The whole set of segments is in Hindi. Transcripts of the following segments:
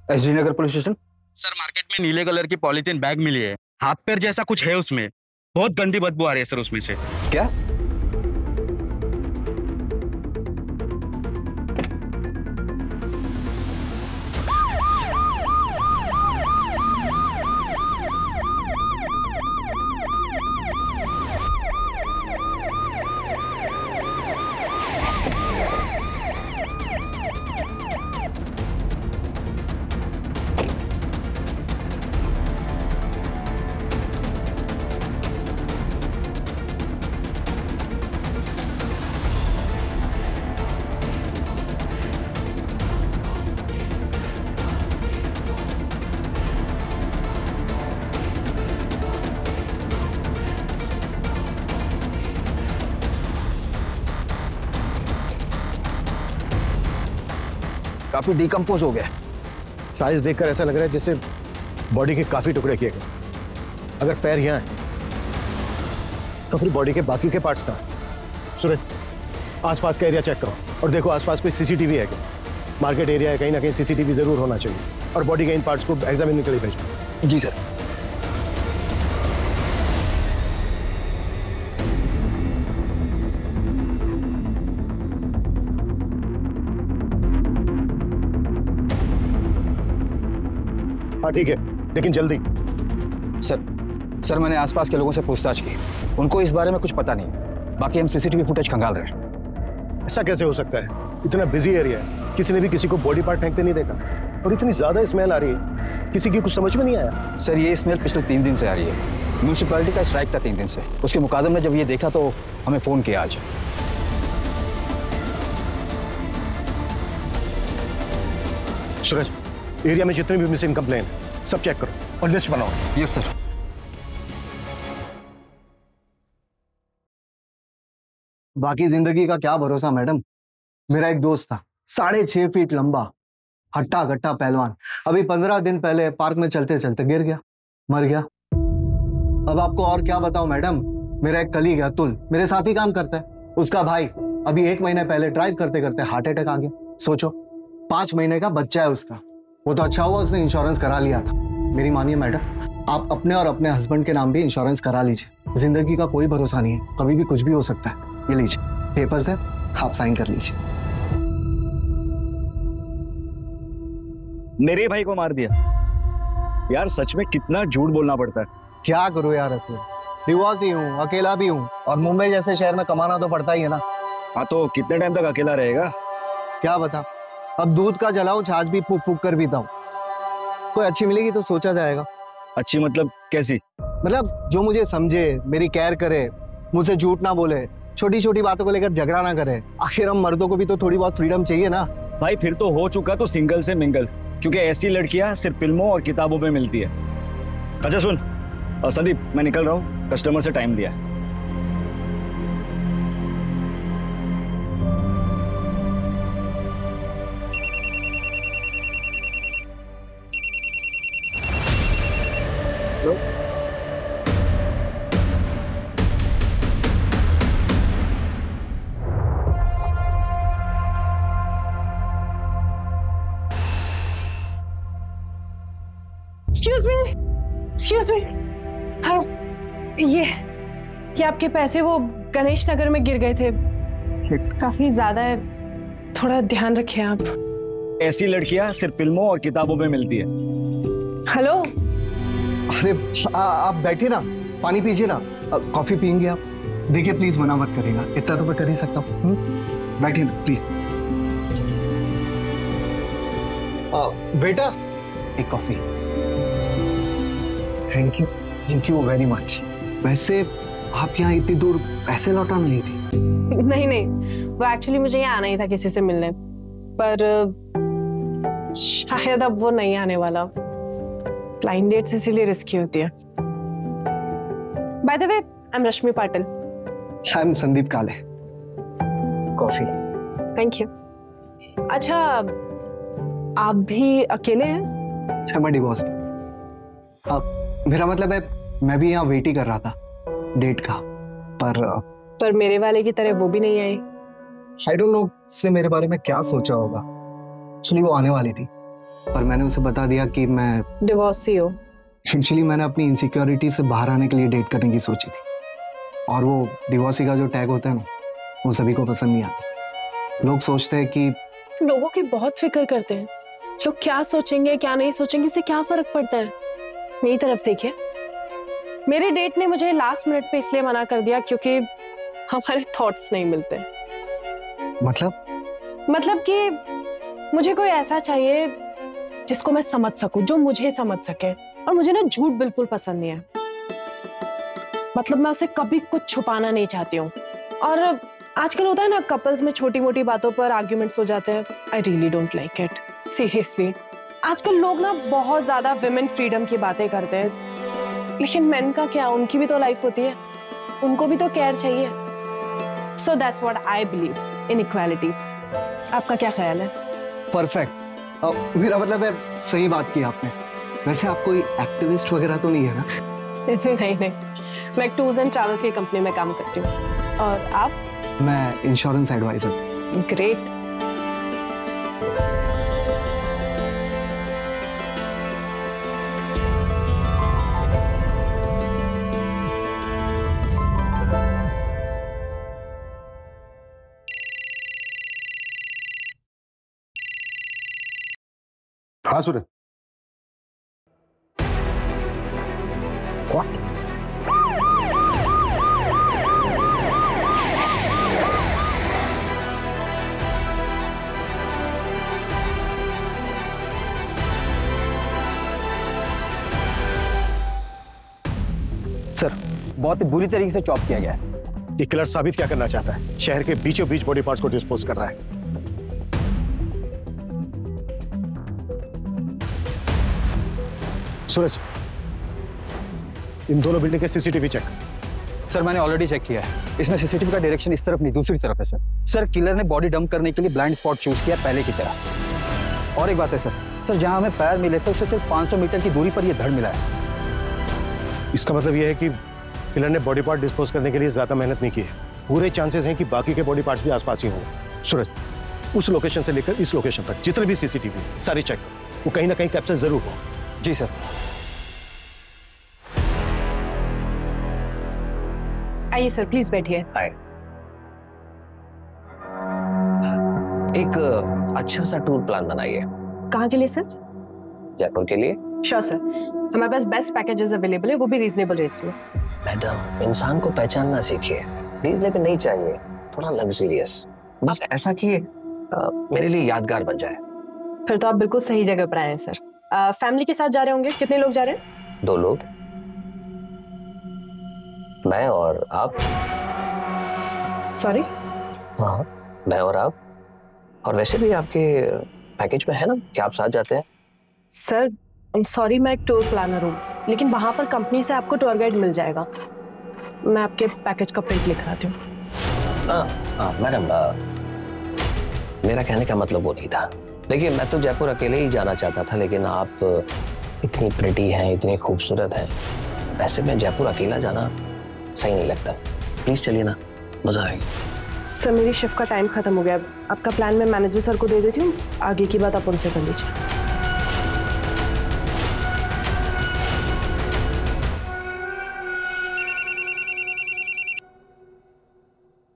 एसडी नगर पुलिस स्टेशन। सर मार्केट में नीले कलर की पॉलीथीन बैग मिली है, हाथ पैर जैसा कुछ है उसमें, बहुत गंदी बदबू आ रही है सर उसमें से। क्या? काफी डिकम्पोज हो गया। साइज देखकर ऐसा लग रहा है जैसे बॉडी के काफी टुकड़े किए गए। अगर पैर यहाँ है तो फिर बॉडी के बाकी के पार्ट्स कहाँ हैं? सूरज, आसपास का एरिया चेक करो और देखो आसपास कोई सीसीटीवी है क्या। मार्केट एरिया है, कहीं ना कहीं सीसीटीवी जरूर होना चाहिए। और बॉडी के इन पार्ट्स को एग्जामिन के लिए भेजो। जी सर। हाँ ठीक है, लेकिन जल्दी। सर मैंने आसपास के लोगों से पूछताछ की, उनको इस बारे में कुछ पता नहीं। बाकी हम सीसीटीवी फुटेज खंगाल रहे हैं। ऐसा कैसे हो सकता है? इतना बिजी एरिया है, किसी ने भी किसी को बॉडी पार्ट फेंकते नहीं देखा। और इतनी ज्यादा स्मेल आ रही है, किसी की कुछ समझ में नहीं आया। सर ये स्मेल पिछले 3 दिन से आ रही है। म्यूनिसिपैलिटी का स्ट्राइक था 3 दिन से। उसके मुकादम ने जब ये देखा तो हमें फोन किया आज। सूरज, एरिया में जितने भी मिसिंग कंप्लेन सब चेक करो और लिस्ट बनाओ। Yes sir. बाकी जिंदगी का क्या भरोसा मैडम। मेरा एक दोस्त था, 6.5 फीट लंबा, हट्टा गट्टा पहलवान। अभी 15 दिन पहले पार्क में चलते चलते गिर गया, मर गया। अब आपको और क्या बताऊं मैडम। मेरा एक कलीग है अतुल, मेरे साथ ही काम करता है। उसका भाई अभी 1 महीने पहले ड्राइव करते करते हार्ट अटैक आ गया। सोचो, 5 महीने का बच्चा है उसका। वो तो अच्छा हुआ उसने इंश्योरेंस करा लिया था। मेरी मानिए मैडम, आप अपने और अपने हस्बैंड के नाम भी इंश्योरेंस करा लीजिए। जिंदगी का कोई भरोसा नहीं है, कभी भी कुछ भी हो सकता है। ये लीजिए पेपर्स है, आप साइन कर लीजिए। मेरे भाई को मार दिया यार, सच में कितना झूठ बोलना पड़ता है। क्या करूं यार अतुल, डिवोर्स ही हूँ, अकेला भी हूँ, और मुंबई जैसे शहर में कमाना तो पड़ता ही है ना। हाँ तो कितने टाइम तक अकेला रहेगा? क्या बता, अब दूध का जलाऊं, छाछ भी फूक फूक कर पीता हूँ। कोई अच्छी मिलेगी तो सोचा जाएगा। अच्छी मतलब कैसी? मतलब जो मुझे समझे, मेरी केयर करे, मुझसे झूठ ना बोले, छोटी छोटी बातों को लेकर झगड़ा ना करे। आखिर हम मर्दों को भी तो थोड़ी बहुत फ्रीडम चाहिए ना। भाई फिर तो हो चुका तो सिंगल से मिंगल, क्योंकि ऐसी लड़कियां सिर्फ फिल्मों और किताबों में मिलती है। अच्छा सुन संदीप, मैं निकल रहा हूँ, कस्टमर से टाइम दिया है। Excuse me. हाँ, ये आपके पैसे वो गणेश नगर में गिर गए थे, काफी ज्यादा है, थोड़ा ध्यान रखिए आप। ऐसी लड़कियां सिर्फ फिल्मों और किताबों में मिलती है। हेलो। अरे आप बैठिए ना, पानी पीजिए ना, कॉफी पियेंगे आप? देखिए प्लीज मना मत करिएगा, इतना तो मैं कर ही सकता हूँ। बैठिए ना प्लीज। बेटा एक coffee. Thank you very much. वैसे आप यहाँ इतनी दूर पैसे लौटाना नहीं थी? नहीं, वो एक्चुअली मुझे यहाँ आना ही था किसी से मिलने, पर शायद अब वो नहीं आने वाला। ब्लाइंड डेट्स इसीलिए रिस्की होती है। By the way, I am Rashmi Patil. I am Sandeep काले। कॉफी। Thank you. अच्छा, आप भी अकेले हैं? मैं डिवोर्स। मेरा मतलब है मैं भी यहाँ वेट ही कर रहा था डेट का, पर मेरे वाले की तरह वो भी नहीं आई। आई डोंट नो उसने मेरे बारे में क्या सोचा होगा। एक्चुअली वो आने वाली थी, पर मैंने उसे बता दिया कि मैं डिवोर्सी हो। एक्चुअली मैंने अपनी इनसिक्योरिटी से बाहर आने के लिए डेट करने की सोची थी, और वो डिवोर्सी का जो टैग होता है ना, वो सभी को पसंद नहीं आता। लोग सोचते हैं कि लोगों की बहुत फिक्र करते हैं, लोग क्या सोचेंगे क्या नहीं सोचेंगे, इससे क्या फर्क पड़ता है। मेरी तरफ देखिए, मेरे डेट ने मुझे लास्ट मिनट पे इसलिए मना कर दिया क्योंकि हमारे थॉट्स नहीं मिलते। मतलब कि मुझे कोई ऐसा चाहिए जिसको मैं समझ सकूं, जो मुझे समझ सके, और मुझे ना झूठ बिल्कुल पसंद नहीं है। मतलब मैं उसे कभी कुछ छुपाना नहीं चाहती हूँ। और आजकल होता है ना, कपल्स में छोटी मोटी बातों पर आर्ग्यूमेंट्स हो जाते हैं। I really don't like it, seriously. आजकल लोग ना बहुत ज्यादा विमेन फ्रीडम की बातें करते हैं, लेकिन मेन का क्या, उनकी भी तो लाइफ होती है, उनको भी तो केयर चाहिए। So that's what I believe in equality. आपका क्या ख्याल है? परफेक्ट। मेरा मतलब है, सही बात की आपने। वैसे आप कोई एक्टिविस्ट वगैरह तो नहीं है ना? नहीं, मैं टूर्स एंड ट्रैवल्स की कंपनी में काम करती हूँ। और आप? मैं इंश्योरेंस एडवाइजर। ग्रेट। हाँ सूरज। सर, बहुत ही बुरी तरीके से चॉप किया गया है। ये किलर साबित क्या करना चाहता है? शहर के बीचों बीच बॉडी पार्ट्स को डिस्पोज कर रहा है। सूरज, इन दोनों बिल्डिंग के सीसीटीवी चेक। सर, मैंने ऑलरेडी चेक किया है। इसमें सीसीटीवी का डायरेक्शन इस तरफ नहीं, दूसरी तरफ है सर। सर, किलर ने बॉडी डंप करने के लिए ब्लाइंड स्पॉट चूज किया पहले की तरह। और एक बात है सर, जहां हमें पैर मिले थे उससे सिर्फ 500 मीटर की दूरी पर यह धड़ मिला है। इसका मतलब यह है कि किलर ने बॉडी पार्ट डिस्पोज करने के लिए ज्यादा मेहनत नहीं की है। पूरे चांसेस हैं कि बाकी के बॉडी पार्ट्स भी आसपास ही होंगे। सूरज, उस लोकेशन से लेकर इस लोकेशन तक जितने भी सीसीटीवी सारी चेक, वो कहीं ना कहीं कैप्चर जरूर हो। जी सर। आइए सर, प्लीज बैठिए। हाय। एक अच्छा सा टूर प्लान बनाइए। कहाँ के लिए सर? जयपुर के लिए। श्योर सर, हमारे पास बेस्ट पैकेजेस अवेलेबल है, वो भी रीजनेबल रेट्स में। मैडम, इंसान को पहचानना सीखिए। रीजनेबल नहीं चाहिए, थोड़ा लग्जरियस, बस ऐसा कि मेरे लिए यादगार बन जाए। फिर तो आप बिल्कुल सही जगह पर आए हैं सर। फैमिली के साथ जा रहे होंगे? कितने लोग जा रहे हैं? 2 लोग, मैं और आप। सॉरी? हाँ, मैं और आप। और वैसे भी आपके पैकेज में है ना कि आप साथ जाते हैं। सर, आई एम सॉरी, मैं एक टूर प्लानर हूँ, लेकिन वहां पर कंपनी से आपको टूर गाइड मिल जाएगा। मैं आपके पैकेज का प्रिंट लिख आती हूँ। मैडम, मेरा कहने का मतलब वो नहीं था। देखिए, मैं तो जयपुर अकेले ही जाना चाहता था, लेकिन आप इतनी प्रिटी हैं, इतनी खूबसूरत हैं, वैसे में जयपुर अकेला जाना सही नहीं लगता। प्लीज चलिए ना, मजा आएगा। सर, मेरी शिफ्ट का टाइम खत्म हो गया। आपका प्लान मैं मैनेजर सर को दे देती हूँ, आगे की बात आप उनसे कर लीजिए।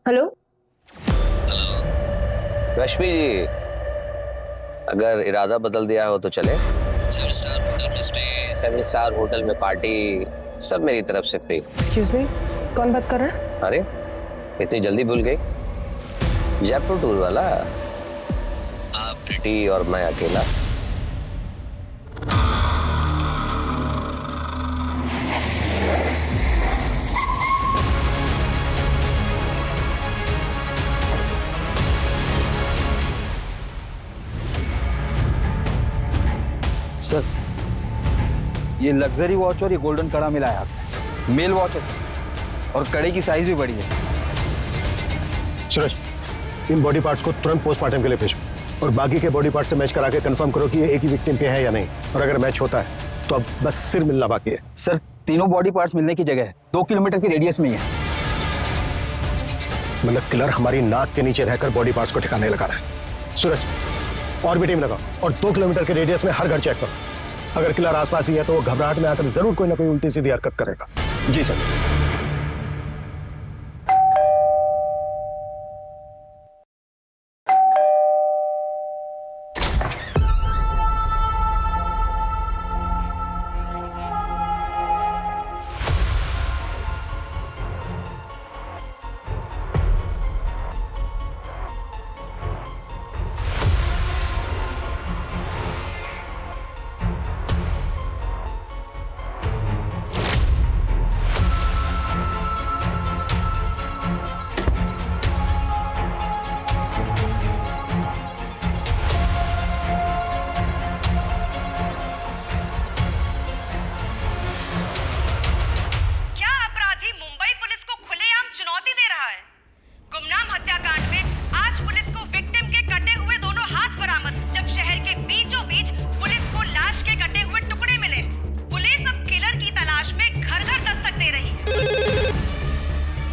हेलो। रश्मि जी, अगर इरादा बदल दिया हो तो चले। 7 स्टार होटल में स्टे, 7 स्टार होटल में पार्टी, सब मेरी तरफ से फ्री। एक्सक्यूज मी, कौन बात कर रहा है? अरे, इतनी जल्दी भूल गई? जयपुर टूर वाला, आप प्रिटी और मैं अकेला। सर, ये लग्जरी वॉच और ये गोल्डन कड़ा मिला है आपको। मेल वॉच है सर, और कड़े की साइज भी बड़ी है। सूरज, इन बॉडी पार्ट्स को तुरंत पोस्टमार्टम के लिए भेजो, और बाकी के बॉडी पार्ट से मैच करा के कंफर्म करो कि ये एक ही विक्टिम के हैं या नहीं। और अगर मैच होता है तो अब बस सिर मिलना बाकी है। सर, तीनों बॉडी पार्ट्स मिलने की जगह है 2 किलोमीटर की रेडियस में ही है। मतलब किलर हमारी नाक के नीचे रहकर बॉडी पार्ट्स को ठिकाने लगा रहा है। सूरज, और भी टीम लगाओ और 2 किलोमीटर के रेडियस में हर घर चेक करो। अगर किलर आसपास ही है तो वो घबराहट में आकर जरूर कोई ना कोई उल्टी सीधी हरकत करेगा। जी सर।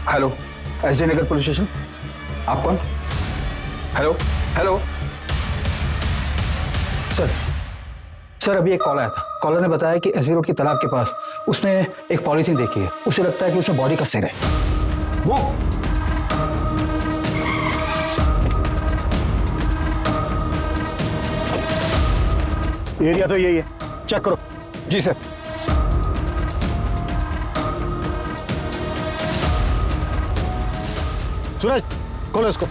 हेलो, एसडी नगर पुलिस स्टेशन। आप कौन? हेलो हेलो सर अभी एक कॉल आया था। कॉलर ने बताया कि एसबी रोड की तालाब के पास उसने एक पॉलीथीन देखी है। उसे लगता है कि उसमें बॉडी का सिर है। वो एरिया तो यही है, चेक करो। जी सर। सूरज खोलो इसको।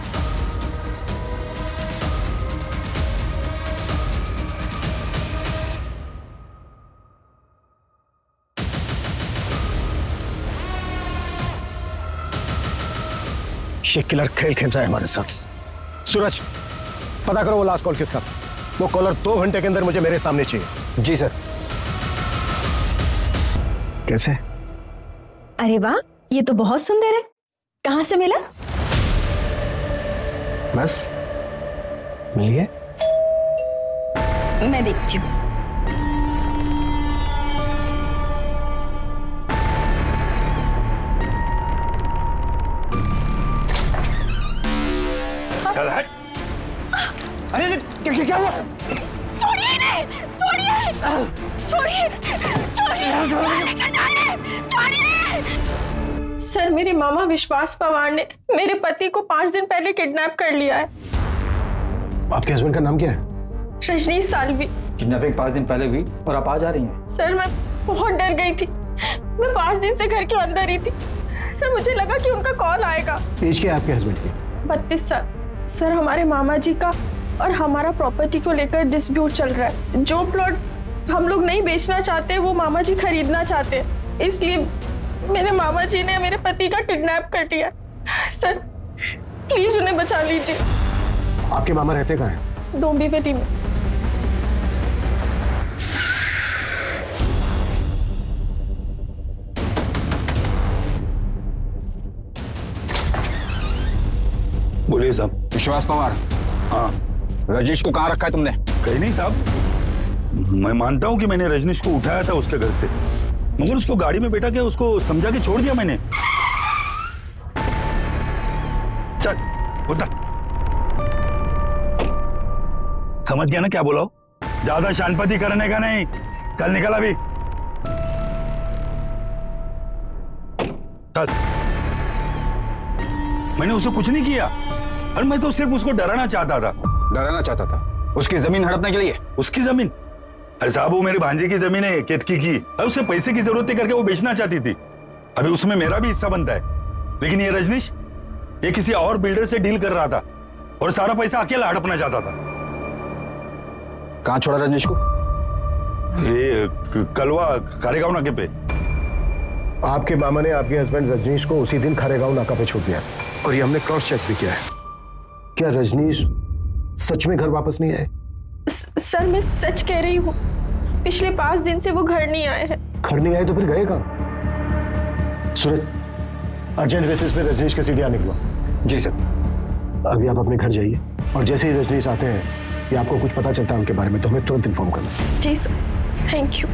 ये किलर खेल खेल रहा है हमारे साथ। सूरज पता करो वो लास्ट कॉल किसका था। वो कॉलर 2 घंटे के अंदर मुझे मेरे सामने चाहिए। जी सर। कैसे? अरे वाह, ये तो बहुत सुंदर है। कहाँ से मिला? बस मिल गया। मैं देखती हूँ। अरे क्या हुआ? छोड़िए इन्हें! छोड़िए! छोड़िए! छोड़िए! सर, मेरे मामा विश्वास पवार ने मेरे पति को 5 दिन पहले किडनैप कर लिया है। आपके हस्बैंड का नाम क्या है? रजनीश साल्वी। किडनैपिंग 5 दिन पहले हुई और आप आज आ रही हैं। सर, मैं बहुत डर गई थी। मैं 5 दिन से घर के अंदर ही थी। सर, मुझे लगा कि उनका कॉल आएगा। एज क्या है आपके हस्बैंड की? 32 साल। सर, हमारे मामा जी का और हमारा प्रॉपर्टी को लेकर डिस्प्यूट चल रहा है। जो प्लॉट हम लोग नहीं बेचना चाहते वो मामा जी खरीदना चाहते हैं। इसलिए मेरे मामा जी ने मेरे पति का किडनैप कर लिया। सर, प्लीज उन्हें बचा लीजिए। आपके मामा रहते कहाँ हैं? डोंबिवली में। बोलिए साहब। विश्वास पवार। हाँ। रजनीश को कहाँ रखा है तुमने? कहीं नहीं साहब, मैं मानता हूँ कि मैंने रजनीश को उठाया था उसके घर से, मगर उसको गाड़ी में बैठा के उसको समझा के छोड़ दिया मैंने। चल उतर। समझ गया ना क्या बोला? ज्यादा शानपति करने का नहीं। चल निकल अभी। चल। मैंने उसे कुछ नहीं किया और मैं तो सिर्फ उसको डराना चाहता था। डराना चाहता था? उसकी जमीन हड़पने के लिए? उसकी जमीन? अरे साहब, वो मेरे भांजे की जमीन है, केतकी की। अब उसे पैसे की जरूरत थी करके वो बेचना चाहती थी। अभी उसमें मेरा भी हिस्सा बनता है। लेकिन ये रजनीश, ये किसी और बिल्डर से डील कर रहा था और सारा पैसा अकेला हड़पना चाहता था। कहाँ छोड़ा रजनीश को? ये कलवा खारेगांव नाके पे। आपके मामा ने आपके हस्बैंड रजनीश को उसी दिन खारेगांव नाका पे छोड़ दिया और ये हमने क्रॉस चेक भी किया है। क्या रजनीश सच में घर वापस नहीं आए? सर, मैं सच कह रही हूँ। पिछले 5 दिन से वो घर नहीं आए हैं। घर नहीं आए तो फिर गए कहाँ? सूरज, अर्जेंट बेसिस पे रजनीश के सीढ़ी आने हुआ। जी सर। अभी आप अपने घर जाइए और जैसे ही रजनीश आते हैं या आपको कुछ पता चलता है उनके बारे में तो हमें तुरंत इन्फॉर्म करना। जी सर, थैंक यू।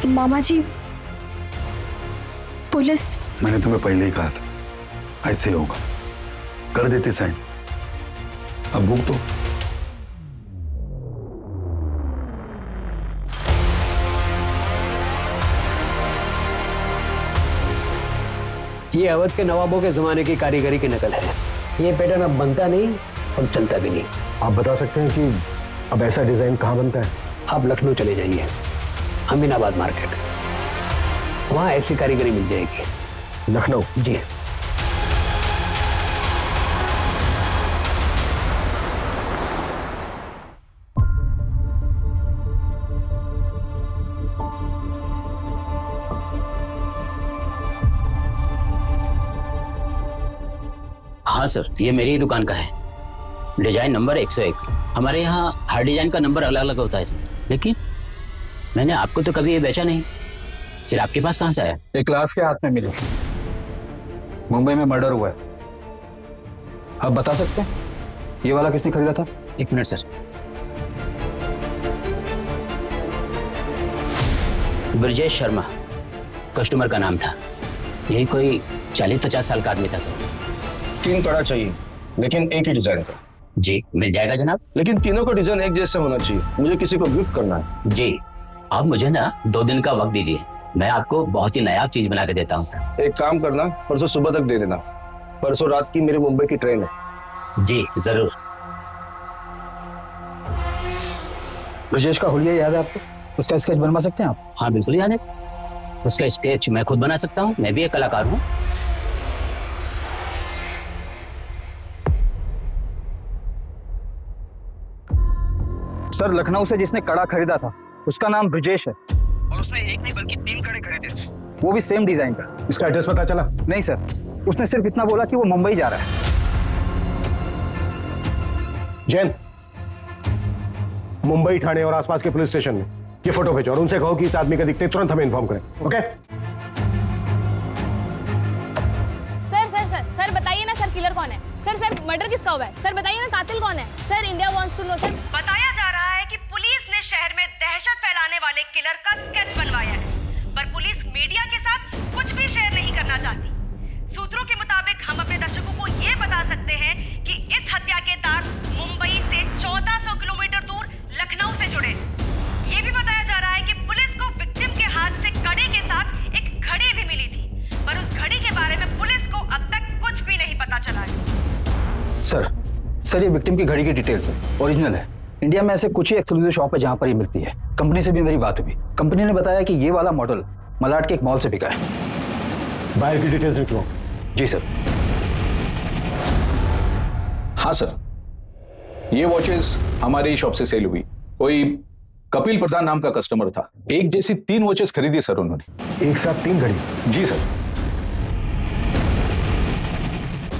मामा जी, पुलिस। मैंने तुम्हें पहले ही कहा था ऐसे होगा, कर देते साइन। अब बुक तो ये अवध के नवाबों के जमाने की कारीगरी की नकल है। ये पैटर्न अब बनता नहीं और चलता भी नहीं। आप बता सकते हैं कि अब ऐसा डिजाइन कहाँ बनता है? आप लखनऊ चले जाइए, अमीनाबाद मार्केट, वहां ऐसी कारीगरी मिल जाएगी। लखनऊ? जी। हाँ सर, ये मेरी ही दुकान का है। Design number 101। हमारे यहाँ हर डिजाइन का नंबर अलग अलग होता है सर, लेकिन मैंने आपको तो कभी ये बेचा नहीं। फिर आपके पास कहाँ से आया? एक क्लास के हाथ में मिली, मुंबई में मर्डर हुआ है। आप बता सकते हैं ये वाला किसने खरीदा था? एक minute sir. Brajesh Sharma customer का नाम था। यही कोई 40-50 साल का आदमी था सर। 3 कड़ा चाहिए, लेकिन एक ही डिजाइन का। जी मिल जाएगा जनाब। लेकिन तीनों का डिजाइन एक जैसा होना चाहिए, मुझे किसी को गिफ्ट करना है। जी, आप मुझे ना 2 दिन का वक्त दीजिए, मैं आपको बहुत ही नायाब चीज बना के देता हूँ सर। एक काम करना, परसों सुबह तक दे देना। परसों रात की मेरी मुंबई की ट्रेन है। जी जरूर। ब्रजेश का हुलिया याद है आपको? उसका स्केच बनवा सकते हैं आप? हाँ बिल्कुल याद है। उसका स्केच मैं खुद बना सकता हूँ, मैं भी एक कलाकार हूँ। सर, लखनऊ से जिसने कड़ा खरीदा था उसका नाम ब्रजेश है, और उसने एक नहीं बल्कि 3 कड़े खरीदे थे, वो भी सेम डिजाइन का। इसका एड्रेस पता चला? नहीं सर, उसने सिर्फ इतना बोला कि वो मुंबई जा रहा है। जैन, मुंबई, ठाणे और आसपास के पुलिस स्टेशन में ये फोटो भेजो और उनसे कहो कि इस आदमी का दिखते ही तुरंत हमें इन्फॉर्म करें। ओके? सर बताइए ना सर, किलर कौन है? सर मर्डर किसका हुआ है? सर बताइए ना, कातिल कौन है? Sir India wants to know. Sir बताया जा रहा है कि पुलिस ने शहर में दहशत फैलाने वाले किलर का स्केच बनवाया है, पर पुलिस मीडिया के साथ कुछ भी शेयर नहीं करना चाहती। सूत्रों के मुताबिक हम अपने दर्शकों को ये बता सकते हैं कि इस हत्या के तार मुंबई से 1400 किलोमीटर दूर लखनऊ से जुड़े। ये भी बताया जा रहा है कि पुलिस को विक्टिम के हाथ से कड़े के साथ एक घड़ी भी मिली थी, पर उस घड़ी के बारे में पुलिस को अब तक कुछ भी नहीं पता चला है। सर ये विक्टिम की घड़ी की डिटेल्स है, ओरिजिनल है। इंडिया में ऐसे कुछ ही एक्सक्लूसिव शॉप है जहां पर ये मिलती है। कंपनी से भी मेरी बात हुई, कंपनी ने बताया कि ये वाला मॉडल मलाड के एक मॉल से बिका है। बायर की डिटेल्स लिख लो। जी सर। हाँ सर, ये वॉचेस हमारी शॉप से सेल हुई। कोई कपिल प्रधान नाम का कस्टमर था, एक जैसी 3 वॉचेस खरीदी सर उन्होंने। एक साथ 3 घड़ी? जी सर।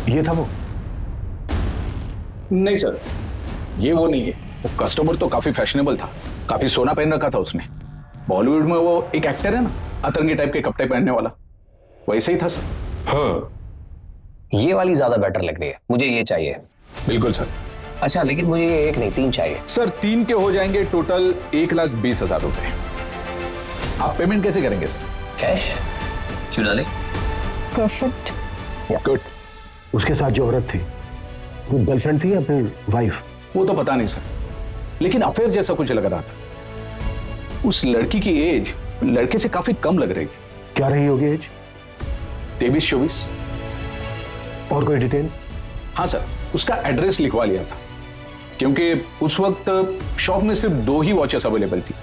ये था वो? नहीं सर, ये वो नहीं है। वो कस्टमर तो काफी फैशनेबल था, काफी सोना पहन रखा था उसने। बॉलीवुड में वो एक एक्टर है ना, अतरंगी टाइप के कपड़े पहनने वाला, वैसे ही था सर। हाँ, ये वाली ज्यादा बेटर लग रही है, मुझे ये चाहिए। बिल्कुल सर। अच्छा, लेकिन मुझे ये 1 नहीं 3 चाहिए। सर 3 के हो जाएंगे टोटल 1,20,000 रुपए। आप पेमेंट कैसे करेंगे सर? कैश? क्यों डाले? परफेक्ट। गुड। उसके साथ जो औरत थी वो गर्लफ्रेंड थी या फिर वाइफ? वो तो पता नहीं सर, लेकिन अफेयर जैसा कुछ लग रहा था। उस लड़की की एज लड़के से काफी कम लग रही थी। क्या रही होगी एज? 23-24। और कोई डिटेल? हाँ सर, उसका एड्रेस लिखवा लिया था, क्योंकि उस वक्त शॉप में सिर्फ 2 ही वॉचेस अवेलेबल थी,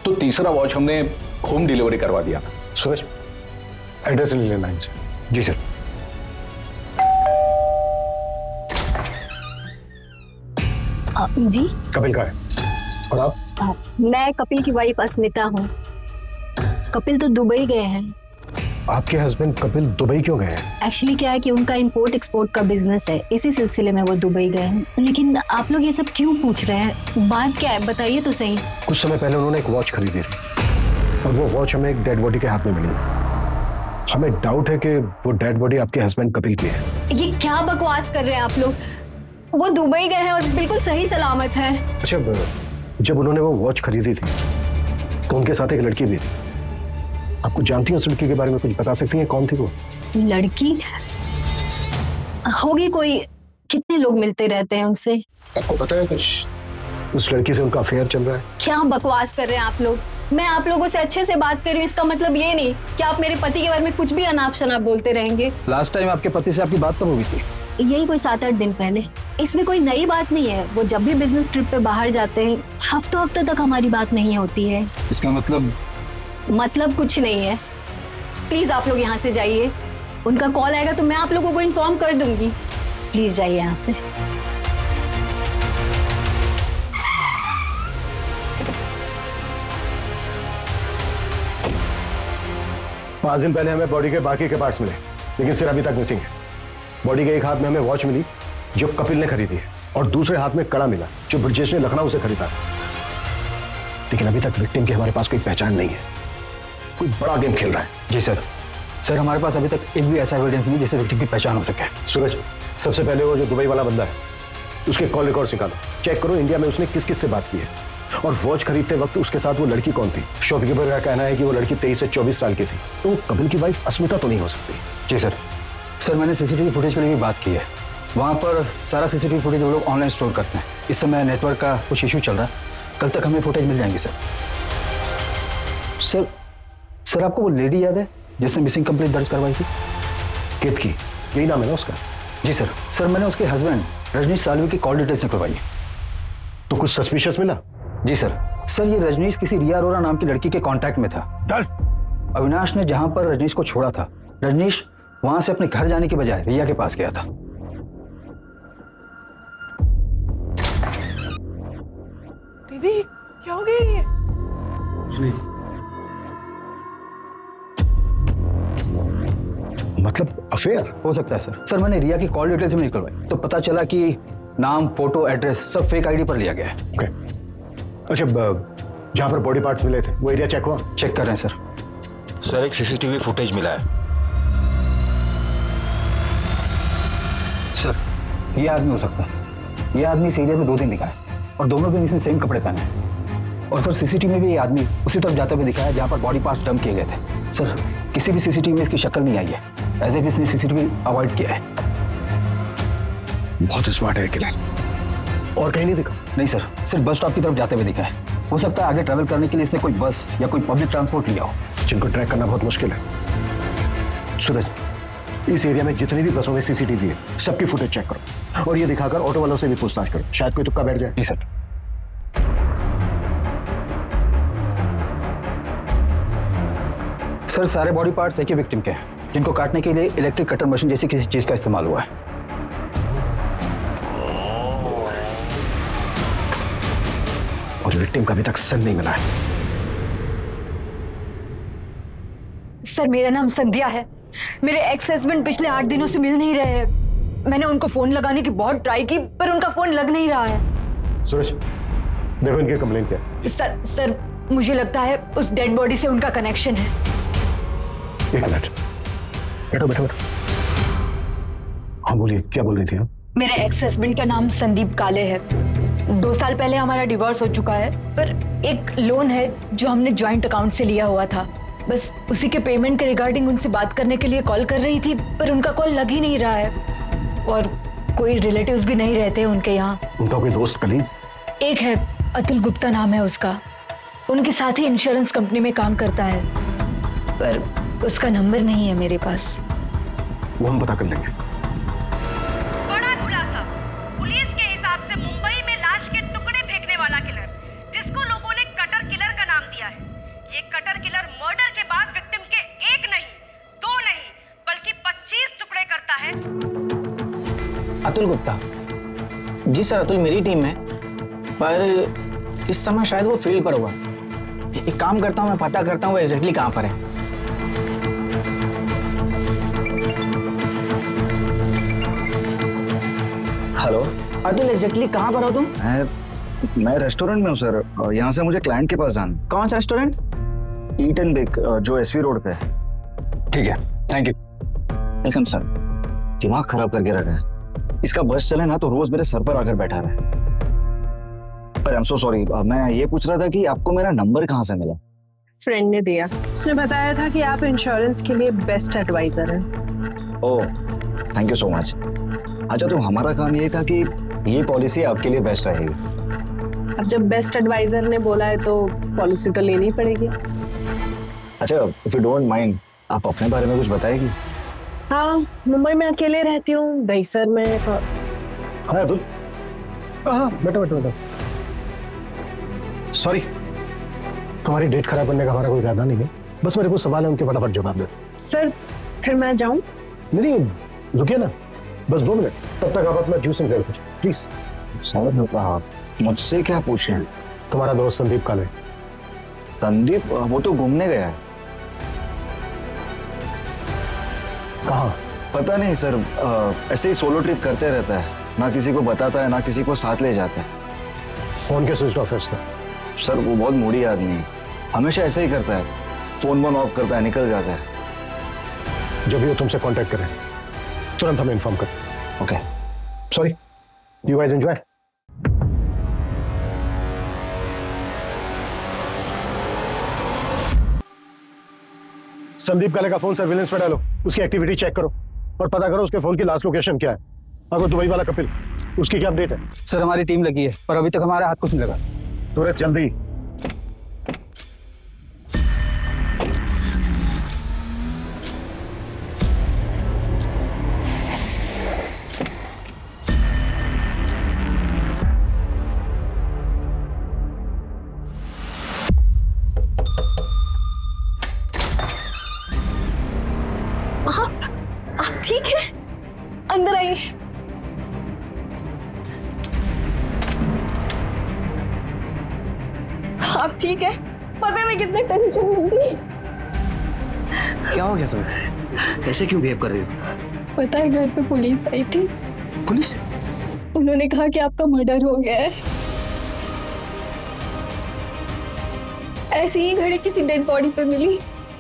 तो तीसरा वॉच हमने होम डिलीवरी करवा दिया था। सूरज, एड्रेस ले लेना इनसे। जी सर। जी कपिल का है। और आप? मैं कपिल की वाइफ अस्मिता हूँ। कपिल तो दुबई गए हैं। आपके हस्बैंड कपिल दुबई क्यों गए हैं? एक्चुअली क्या है कि उनका इंपोर्ट एक्सपोर्ट का बिजनेस है, इसी सिलसिले में वो दुबई गए हैं। लेकिन आप लोग ये सब क्यों पूछ रहे हैं? बात क्या है, बताइए तो सही। कुछ समय पहले उन्होंने एक वॉच खरीदी थी और वो वॉच हमें एक डेड बॉडी के हाथ में मिली। हमें डाउट है कि वो डेड बॉडी आपके हस्बैंड कपिल की है। ये क्या बकवास कर रहे हैं आप लोग? वो दुबई गए हैं और बिल्कुल सही सलामत है। अच्छा, जब उन्होंने वो वॉच खरीदी थी तो उनके साथ एक लड़की भी थी, आपको जानती हैं उस लड़की के बारे में, कुछ बता सकती हैं कौन थी वो? लड़की होगी कोई, कितने लोग मिलते रहते हैं उनसे। आपको पता है कुछ उस लड़की से उनका अफेयर चल रहा है? क्या बकवास कर रहे हैं आप लोग। मैं आप लोगों से अच्छे से बात कर रही हूँ, इसका मतलब ये नहीं कि आप मेरे पति के बारे में कुछ भी अनाप शनाप बोलते रहेंगे। लास्ट टाइम आपके पति से आपकी बात तो हुई थी, यही कोई 7-8 दिन पहले। इसमें कोई नई बात नहीं है, वो जब भी बिजनेस ट्रिप पे बाहर जाते हैं हफ्तों तक हमारी बात नहीं होती है। इसका मतलब कुछ नहीं है। प्लीज आप लोग यहाँ से जाइए, उनका कॉल आएगा तो मैं आप लोगों को इन्फॉर्म कर दूंगी। प्लीज जाइए यहाँ से। 5 दिन पहले हमें बॉडी के बाकी के पार्ट्स मिले, लेकिन सिर अभी तक मिसिंग है। बॉडी के एक हाथ में हमें वॉच मिली जो कपिल ने खरीदी है, और दूसरे हाथ में कड़ा मिला जो ब्रजेश ने लखनऊ से खरीदा, लेकिन अभी तक विक्टिम की हमारे पास कोई पहचान नहीं है। कोई बड़ा गेम खेल रहा है। जी सर हमारे पास अभी तक एक भी ऐसा एविडेंस नहीं जिससे विक्टिम की पहचान हो सके। सूरज, सबसे पहले वो जो दुबई वाला बंदा है उसके कॉल रिकॉर्ड निकालो, चेक करो इंडिया में उसने किस किस से बात की है, और वॉच खरीदते वक्त उसके साथ वो लड़की कौन थी। शॉपकीपर का कहना है कि वो लड़की 23 से 24 साल की थी, तो कपिल की वाइफ अस्मिता तो नहीं हो सकती। जी सर मैंने सीसीटीवी फुटेज के लिए भी बात की है। वहाँ पर सारा सीसीटीवी फुटेज वो लोग ऑनलाइन स्टोर करते हैं। इस समय नेटवर्क का कुछ इशू चल रहा है, कल तक हमें फुटेज मिल जाएंगे सर आपको वो लेडी याद है जिसने मिसिंग कंप्लेंट दर्ज करवाई थी? कित की, यही नाम है ना उसका? जी सर मैंने उसके हस्बैंड रजनीश सालवी की कॉल डिटेल्स निकलवाई। तो कुछ सस्पिशियस मिला? जी सर ये रजनीश किसी रिया अरोरा नाम की लड़की के कांटेक्ट में था। अविनाश ने जहां पर रजनीश को छोड़ा था, रजनीश वहां से अपने घर जाने के बजाय रिया के पास गया था। दीदी क्या हो गया ये? मतलब अफेयर हो सकता है सर मैंने रिया की कॉल डिटेल्स में निकलवाई तो पता चला कि नाम, फोटो, एड्रेस सब फेक आईडी पर लिया गया है। ओके। अच्छा, जहां पर बॉडी पार्ट्स मिले थे वो एरिया चेक हुआ? चेक कर रहे हैं सर एक सीसीटीवी फुटेज मिला है। सर ये आदमी हो सकता है। ये आदमी इस एरिया में 2 दिन दिखा है और दोनों दिन इसने सेम कपड़े पहने हैं। और सर सीसीटीवी में भी ये आदमी उसी तरफ जाते हुए दिखा है जहां पर बॉडी पार्ट्स डंप किए गए थे। सर किसी भी सीसीटीवी में इसकी शक्ल नहीं आई है, एज इफ इसने सीसीटीवी अवॉइड किया है। बहुत स्मार्ट है किलर। और कहीं नहीं दिखा? नहीं सर, सिर्फ बस स्टॉप की तरफ जाते हुए दिखा है। हो सकता है आगे ट्रैवल करने के लिए इसने कोई बस या कोई पब्लिक ट्रांसपोर्ट लिया हो, जिनको ट्रैक करना बहुत मुश्किल है। सूरज, इस एरिया में जितनी भी बसों में सीसीटीवी है सबकी फुटेज चेक करो, और ये दिखाकर ऑटो वालों से भी पूछताछ करो, शायद कोई तुक्का बैठ जाए। जी सर। सर सारे बॉडी पार्ट्स एक ही विक्टिम के हैं, जिनको काटने के लिए इलेक्ट्रिक कटर मशीन जैसी किसी चीज का इस्तेमाल हुआ है। और विक्टिम का अभी तक सन नहीं मिला है। सर मेरा नाम संध्या है। मेरे एक्स हस्बैंड पिछले 8 दिनों से मिल नहीं रहे हैं। मैंने उनको फोन लगाने की बहुत ट्राई की पर उनका फोन लग नहीं रहा है। सूरज, देखो इनकी कंप्लेंट क्या है। सर मुझे लगता है उस डेड बॉडी से उनका कनेक्शन है। एक मिनट, बैठो। हाँ बोलिए, क्या बोल रही थी आप? मेरे एक्स हस्बैंड का नाम संदीप काले है। 2 साल पहले हमारा डिवोर्स हो चुका है, पर एक लोन है जो हमने ज्वाइंट अकाउंट से लिया हुआ था। बस उसी के पेमेंट के रिगार्डिंग उनसे बात करने के लिए कॉल कर रही थी, पर उनका कॉल लग ही नहीं रहा है। और कोई रिलेटिव्स भी नहीं रहते उनके यहाँ। उनका कोई दोस्त, कलीग? एक है, अतुल गुप्ता नाम है उसका। उनके साथ ही इंश्योरेंस कंपनी में काम करता है, पर उसका नंबर नहीं है मेरे पास। वो हम पता कर लेंगे। बड़ा खुलासा। पुलिस के हिसाब से मुंबई में लाश के टुकड़े फेंकने वाला किलर, जिसको लोगों ने कटर किलर का नाम दिया है, ये कटर किलर मर्डर के बाद विक्टिम के 1 नहीं, 2 नहीं, बल्कि 25 टुकड़े करता है। अतुल गुप्ता? जी सर, अतुल मेरी टीम में, पर इस समय शायद वो फील्ड पर हुआ। एक काम करता हूँ, मैं पता करता हूँ वो एग्जैक्टली कहाँ पर है। हेलो अतुल, एग्जैक्टली कहाँ पर हो तुम? मैं रेस्टोरेंट में हूँ सर, यहाँ से मुझे क्लाइंट के पास जाना। कौन सा रेस्टोरेंट? ईट एंड बेक, जो एसवी रोड पे है। ठीक है, थैंक यू। Welcome sir. दिमाग खराब करके रखा है, इसका बस चले ना तो रोज मेरे सर पर आकर बैठा रहे। पर आई एम सो सॉरी, मैं ये पूछ रहा था कि आपको मेरा नंबर कहाँ से मिला? फ्रेंड ने दिया। उसने बताया था कि आप इंश्योरेंस के लिए बेस्ट एडवाइजर हैं। ओह, थैंक यू सो मच। अच्छा, तो हमारा काम यही था कि ये पॉलिसी आपके लिए बेस्ट रहेगी। अब जब बेस्ट एडवाइजर ने बोला है तो पॉलिसी तो लेनी पड़ेगी। अच्छा, इफ यू डोंट माइंड, आप अपने बारे में कुछ बताएगी? हाँ, मुंबई में अकेले रहती हूँ, दहीसर में। हाँ अतुल, हाँ बैठो। सॉरी, तुम्हारी डेट खराब करने का हमारा कोई इरादा नहीं है, बस मेरे को सवाल है, उनके फटाफट जवाब दे। सर, फिर मैं जाऊं? नहीं, रुकिए ना, बस 2 मिनट, तब तक आप अपना जूस एंजॉय कीजिए प्लीज। सर, मुझसे क्या पूछे? तुम्हारा दोस्त संदीप काले। संदीप? वो तो घूमने गया है। कहाँ? पता नहीं सर, ऐसे ही सोलो ट्रिप करते रहता है, ना किसी को बताता है ना किसी को साथ ले जाता है। फोन के स्विच ऑफ है इसका। सर, वो बहुत मूडी आदमी है, हमेशा ऐसे ही करता है, फोन ऑफ करता है, निकल जाता है। जब भी वो तुमसे कांटेक्ट करें तुरंत हमें इन्फॉर्म कर। Okay, sorry, you guys enjoy. Sandeep काले का फोन सर्विलेंस पे डालो, उसकी एक्टिविटी चेक करो और पता करो उसके फोन की लास्ट लोकेशन क्या है। अगर दुबई वाला कपिल, उसकी क्या अपडेट है? सर, हमारी टीम लगी है पर अभी तक हमारे हाथ कुछ नहीं लगा। सूरज जल्दी। आप ठीक है? अंदर आइए। आप ठीक है? पता है मैं कितने टेंशन में थी। क्या हो गया तुम्हें? ऐसे क्यों बिहेव कर रही हो? पता है घर पे पुलिस आई थी। पुलिस? उन्होंने कहा कि आपका मर्डर हो गया है। ऐसी ही घड़ी किसी डेड बॉडी पे मिली,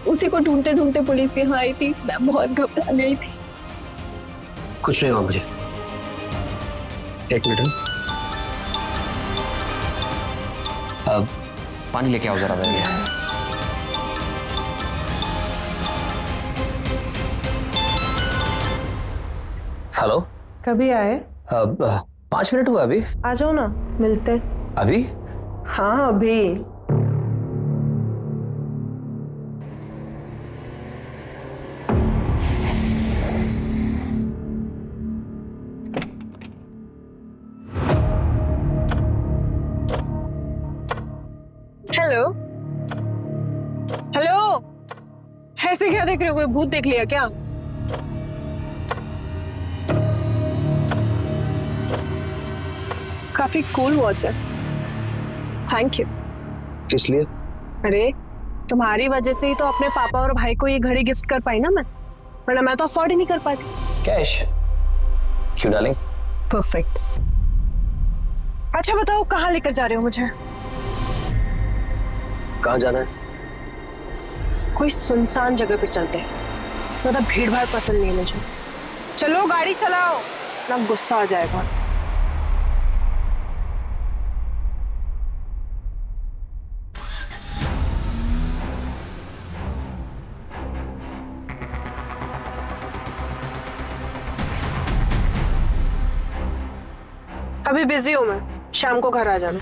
उसी को ढूंढते ढूंढते पुलिस यहाँ आई थी। मैं बहुत घबरा गई थी। कुछ नहीं हुआ मुझे। एक मिनट, अब पानी लेके आओ जरा मेरे लिए। हेलो, कभी आए? अब 5 मिनट हुआ अभी। आ जाओ ना, मिलते। अभी? हाँ अभी। हेलो हेलो, ऐसे क्या देख रहे हो? कोई भूत देख लिया क्या? काफी कूल वॉच है। Thank you. किस लिए? अरे तुम्हारी वजह से ही तो अपने पापा और भाई को ये घड़ी गिफ्ट कर पाई ना मैं, वरना मैं तो अफोर्ड ही नहीं कर पाती। कैश? क्यों डार्लिंग? परफेक्ट। अच्छा बताओ, कहाँ लेकर जा रहे हो मुझे? कहाँ जाना है? कोई सुनसान जगह पे चलते हैं, ज्यादा भीड़ भाड़ पसंद नहीं है मुझे। चलो गाड़ी चलाओ, ना गुस्सा आ जाएगा। अभी बिजी हूं मैं, शाम को घर आ जाना।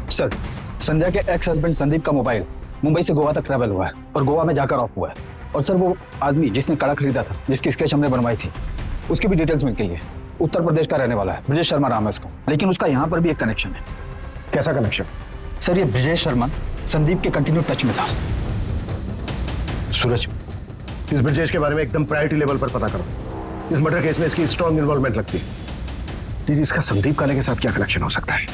सर, संध्या के एक्स हस्बैंड संदीप का मोबाइल मुंबई से गोवा तक ट्रैवल हुआ है और गोवा में जाकर ऑफ हुआ है। और सर, वो आदमी जिसने कड़ा खरीदा था, जिसकी स्केच हमने बनवाई थी, उसकी भी डिटेल्स मिल गई है। उत्तर प्रदेश का रहने वाला है, ब्रिजेश शर्मा नाम है उसका। लेकिन उसका यहाँ पर भी एक कनेक्शन है। कैसा कनेक्शन? सर, ये ब्रिजेश शर्मा संदीप के कंटिन्यू टच में था। सूरज, इस ब्रिजेश के बारे में एकदम प्रायोरिटी लेवल पर पता करो। इस मर्डर केस में इसकी स्ट्रॉन्ग इन्वॉल्वमेंट लगती है। इसका संदीप काले के साथ क्या कनेक्शन हो सकता है?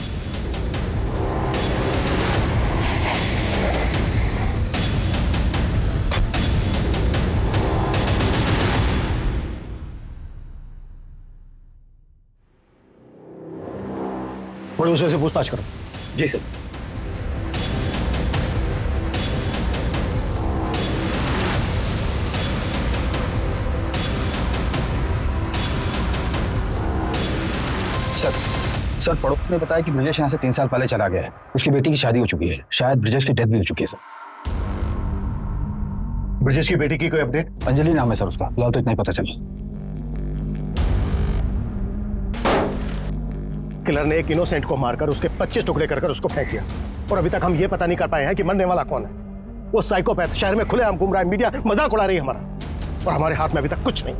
प्रोड्यूसर से पूछताछ करो। जी सर। सर पड़ोस ने बताया कि ब्रजेश यहाँ से 3 साल पहले चला गया है। उसकी बेटी की शादी हो चुकी है, शायद ब्रजेश की डेथ भी हो चुकी है सर। ब्रजेश की बेटी की कोई अपडेट? अंजलि नाम है सर उसका, फिलहाल तो इतना ही पता चला। किलर ने एक इनोसेंट को मारकर उसके 25 टुकड़े कर उसको फेंक दिया और अभी तक हम ये पता नहीं कर पाए हैं कि मरने वाला कौन है। वो साइकोपैथ शहर में खुलेआम घूम रहा है, मीडिया मजाक उड़ा रही है हमारा, और हमारे हाथ में अभी तक कुछ नहीं।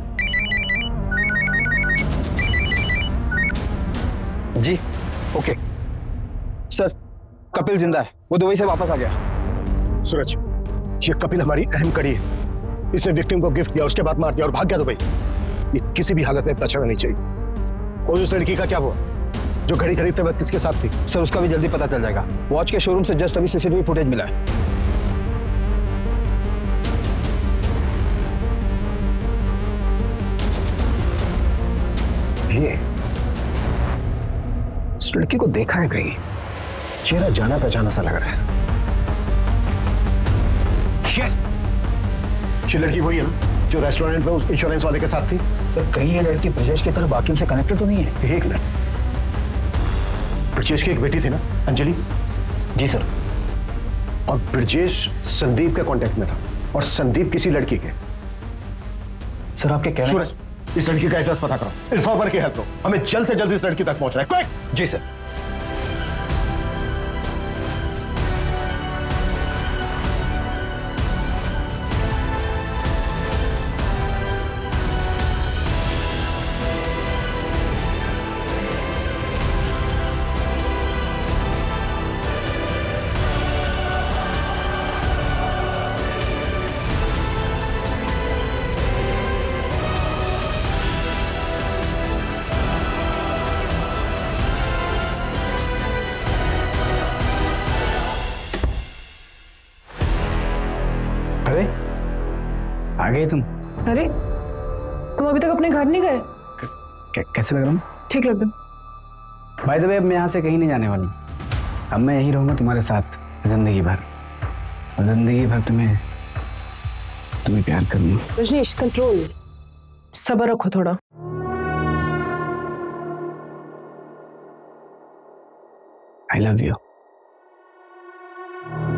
जी ओके सर, कपिल जिंदा है, वो दुबई से वापस आ गया। सूरज, ये कपिल हमारी अहम कड़ी है। इसने विक्टिम को गिफ्ट दिया, उसके बाद मार दिया और भाग गया दुबई। ये किसी भी हालत में बचना नहीं चाहिए। और उस लड़की का क्या हुआ जो घड़ी खरीदते वक्त किसके साथ थी? सर उसका भी जल्दी पता चल जाएगा। वॉच के शोरूम से जस्ट अभी सीसीटीवी फुटेज मिला है। ये इस लड़की को देखा है कहीं, चेहरा जाना पहचाना सा लग रहा है। यस, ये लड़की वही है ना जो रेस्टोरेंट में उस इंश्योरेंस वाले के साथ थी? सर कहीं ये लड़की ब्रजेश की तरह बाकी से कनेक्टेड तो नहीं है? एक मिनट, ब्रजेश की एक बेटी थी ना, अंजलि? जी सर। और ब्रजेश संदीप के कांटेक्ट में था और संदीप किसी लड़की के। सर आपके कहने सूरज, इस लड़की का एड्रेस पता करो, इन्फॉर्मर की हेल्प लो, हमें जल्द से जल्द इस लड़की तक पहुंचना है। क्विक! जी सर। आ गए तुम? अरे तुम अभी तक अपने घर नहीं गए? कैसे लग रहा हूँ? ठीक लग रहा। बाय द वे, अब मैं यहाँ से कहीं नहीं जाने वाला। अब मैं यहीं रहूंगा तुम्हारे साथ जिंदगी भर, और जिंदगी भर तुम्हें प्यार करूंगा। रजनीश कंट्रोल, सब्र रखो थोड़ा। I love you.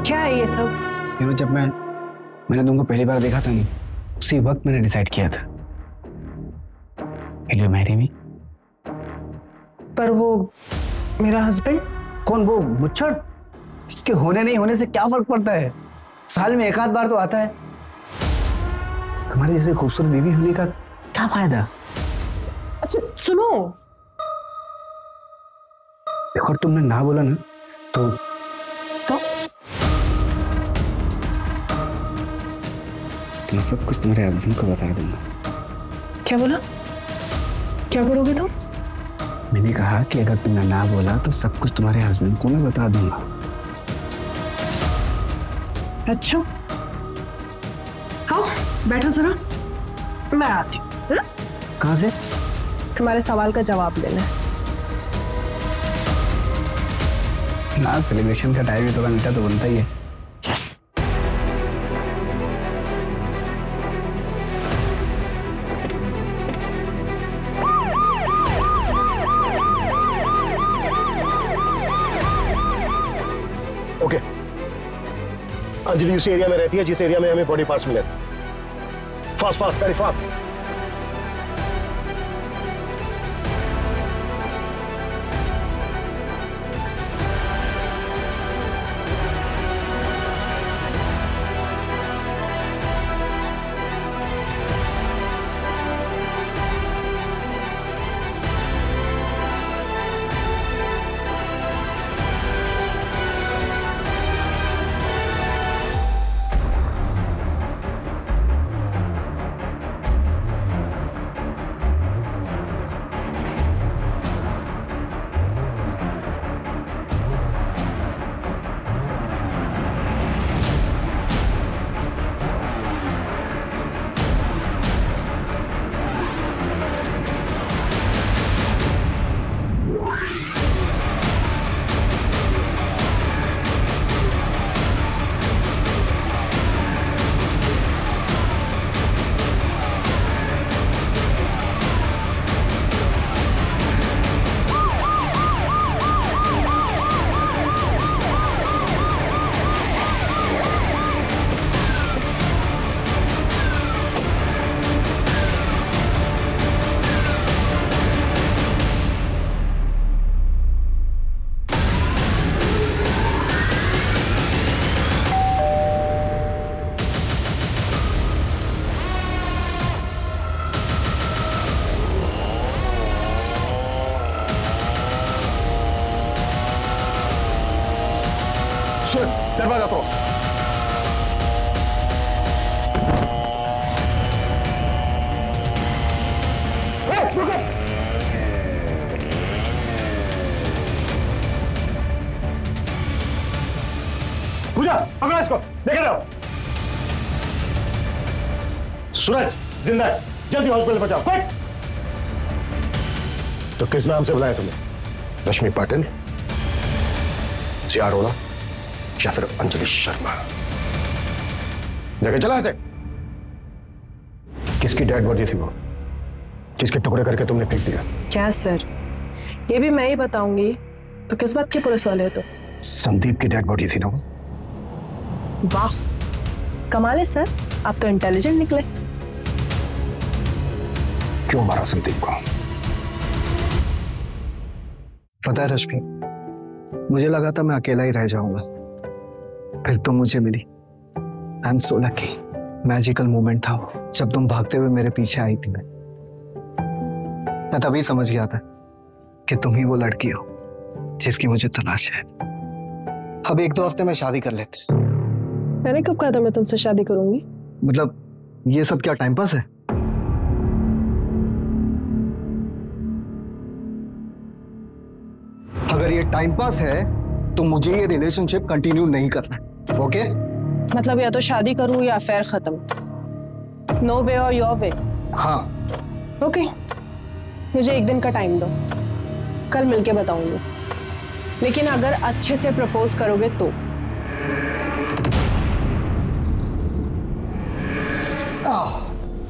क्या है ये सब? जब मैंने तुमको पहली बार देखा था नहीं, उसी वक्त मैंने डिसाइड किया था, Will you marry me? पर वो मेरा हस्बैंड? कौन? वो मुच्छड़? इसके होने नहीं होने से क्या फर्क पड़ता है? साल में एक आध बार तो आता है। तुम्हारी जैसे खूबसूरत बीवी होने का क्या फायदा? अच्छा सुनो, देखो तुमने ना बोला ना तो मैं सब कुछ तुम्हारे हस्बैंड को बता दूंगा। क्या बोला? क्या करोगे तुम? मैंने कहा कि अगर तुमने ना बोला तो सब कुछ तुम्हारे हस्बैंड को मैं बता दूंगा। अच्छा आओ बैठो जरा, मैं आती हूँ। कहाँ से? तुम्हारे सवाल का जवाब लेना है ना। सेलिब्रेशन का टाइम है, थोड़ा मीठा तो बनता ही है। यस। ओके, अंजलि उसी एरिया में रहती है जिस एरिया में हमें बॉडी पार्ट्स मिले। Fast fast, very fast. Suraj दरवाजा तोड़। पूजा पकड़ो इसको, लेकर आओ। सूरज जिंदा है, जल्दी हॉस्पिटल पहुंचाओ, क्विक। तो किस नाम से बुलाया तुमने? रश्मि पाटिल, जिया अरोड़ा या फिर अंजलि शर्मा? देखे चला ऐसे। किसकी डेड बॉडी थी वो, जिसके टुकड़े करके तुमने फेंक दिया? क्या सर, ये भी मैं ही बताऊंगी तो किस बात के पुलिस वाले हो? तो संदीप की डेड बॉडी थी ना वो। वाह कमाल है सर, आप तो इंटेलिजेंट निकले। क्यों मारा संदीप को? पता है रश्मि, मुझे लगा था मैं अकेला ही रह जाऊंगा, फिर तुम मुझे मिली। I am so lucky. Magical moment था वो, जब तुम भागते हुए मेरे पीछे आई थी। मैं तभी समझ गया था कि तुम ही वो लड़की हो जिसकी मुझे तलाश है। अब 1-2 हफ्ते में शादी कर लेते। मैंने कब कहा था मैं तुमसे शादी करूंगी? मतलब ये सब क्या टाइम पास है? अगर ये टाइम पास है तो मुझे ये रिलेशनशिप कंटिन्यू नहीं करना, ओके? मतलब या तो शादी करूं या अफेयर खत्म। नो वे और योर वे। हाँ ओके, मुझे 1 दिन का टाइम दो, कल मिलके बताऊंगी। लेकिन अगर अच्छे से प्रपोज करोगे तो।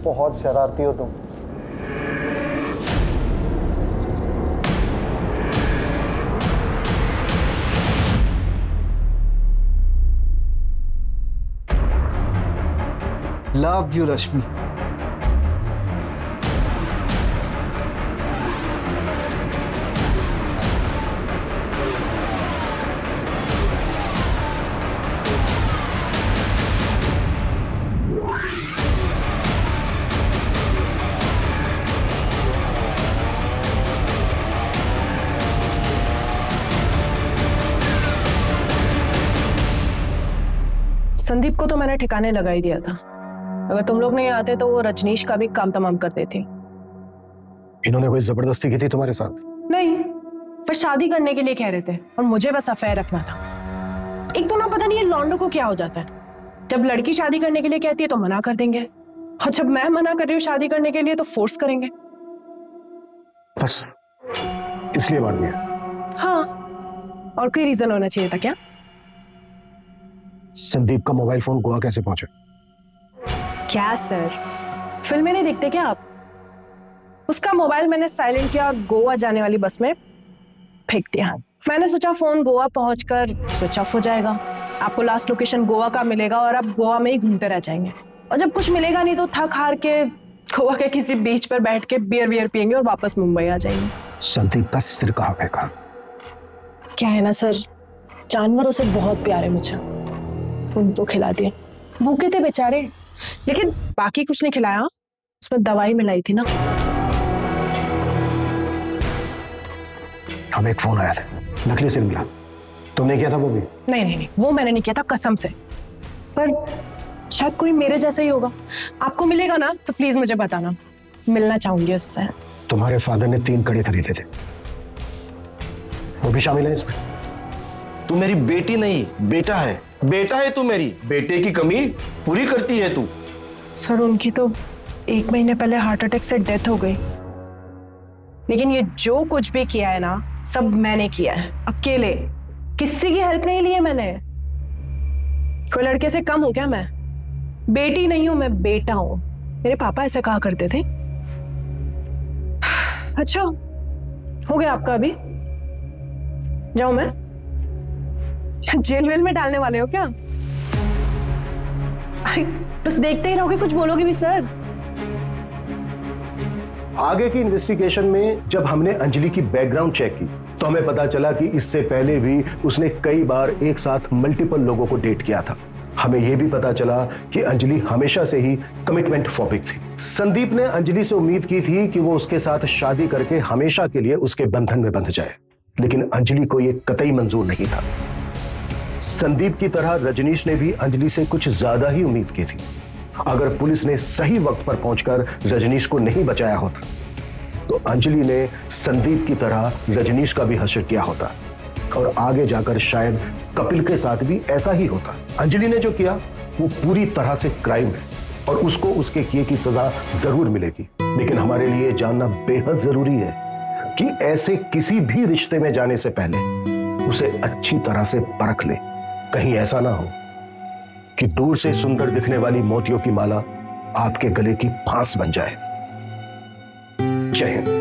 बहुत शरारती हो तुम। लव यू रश्मि। संदीप को तो मैंने ठिकाने लगा ही दिया था। अगर तुम लोग नहीं आते तो वो रजनीश का भी काम तमाम कर देते। इन्होंने कोई जबरदस्ती की थी तुम्हारे साथ? नहीं, पर शादी करने के लिए कह रहे थे और मुझे बस अफेयर रखना था। एक तो ना पता नहीं ये लौंडों को क्या हो जाता है, जब लड़की शादी करने के लिए कहती है तो मना कर देंगे, और जब मैं मना कर रही हूँ शादी करने के लिए तो फोर्स करेंगे। बस इसलिए मार दिया? हाँ, और कोई रीजन होना चाहिए था क्या? संदीप का मोबाइल फोन गोवा कैसे पहुंचा? क्या सर, फिल्में नहीं देखते क्या आप? उसका मोबाइल मैंने साइलेंट किया और गोवा जाने वाली बस में फेंक दिया। मैंने सोचा फोन गोवा पहुंचकर स्विच ऑफ हो जाएगा, आपको लास्ट लोकेशन गोवा का मिलेगा और आप गोवा में ही घूमते रह जाएंगे, और जब कुछ मिलेगा नहीं तो थक हार के गोवा के किसी बीच पर बैठ के बियर पियेंगे और वापस मुंबई आ जाएंगे। संदीप का सिर कहाँ फेंका? क्या है ना सर, जानवरों से बहुत प्यार है मुझे, उनको खिला दिया। भूखे थे बेचारे, लेकिन बाकी कुछ नहीं खिलाया, उसमें दवाई मिलाई थी ना। हमें एक फोन आया था, नकली सिर मिला। तुमने किया था वो भी? नहीं, वो मैंने नहीं किया था कसम से, पर शायद कोई मेरे जैसा ही होगा। आपको मिलेगा ना तो प्लीज मुझे बताना, मिलना चाहूंगी उससे। तुम्हारे फादर ने 3 कड़े खरीदे थे, वो भी शामिल है इसमें? तू मेरी बेटी नहीं बेटा है, बेटा है तू मेरी, बेटे की कमी पूरी करती है तू। सर उनकी तो 1 महीने पहले हार्ट अटैक से डेथ हो गई, लेकिन ये जो कुछ भी किया है ना सब मैंने किया है, अकेले, किसी की हेल्प नहीं ली है मैंने। कोई लड़के से कम हूं क्या मैं? बेटी नहीं हूं मैं, बेटा हूं। मेरे पापा ऐसे कहा करते थे। अच्छा हो गया आपका, अभी जाऊं मैं? जेल वेल में डालने वाले हो क्या? बस देखते ही रहोगे, कुछ बोलोगे भी सर? आगे की इन्वेस्टिगेशन में जब हमने अंजलि की बैकग्राउंड चेक की तो हमें पता चला कि इससे पहले भी उसने कई बार एक साथ मल्टीपल लोगों को डेट किया था। हमें यह भी पता चला कि अंजलि हमेशा से ही कमिटमेंट फोबिक थी। संदीप ने अंजलि से उम्मीद की थी कि वो उसके साथ शादी करके हमेशा के लिए उसके बंधन में बंध जाए, लेकिन अंजलि को यह कतई मंजूर नहीं था। संदीप की तरह रजनीश ने भी अंजलि से कुछ ज्यादा ही उम्मीद की थी। अगर पुलिस ने सही वक्त पर पहुंचकर रजनीश को नहीं बचाया होता तो अंजलि ने संदीप की तरह रजनीश का भी हश्र किया होता और आगे जाकर शायद कपिल के साथ भी ऐसा ही होता। अंजलि ने जो किया वो पूरी तरह से क्राइम है और उसको उसके किए की सजा जरूर मिलेगी। लेकिन हमारे लिए जानना बेहद जरूरी है कि ऐसे किसी भी रिश्ते में जाने से पहले उसे अच्छी तरह से परख ले। कहीं ऐसा ना हो कि दूर से सुंदर दिखने वाली मोतियों की माला आपके गले की फांस बन जाए। जय हिंद।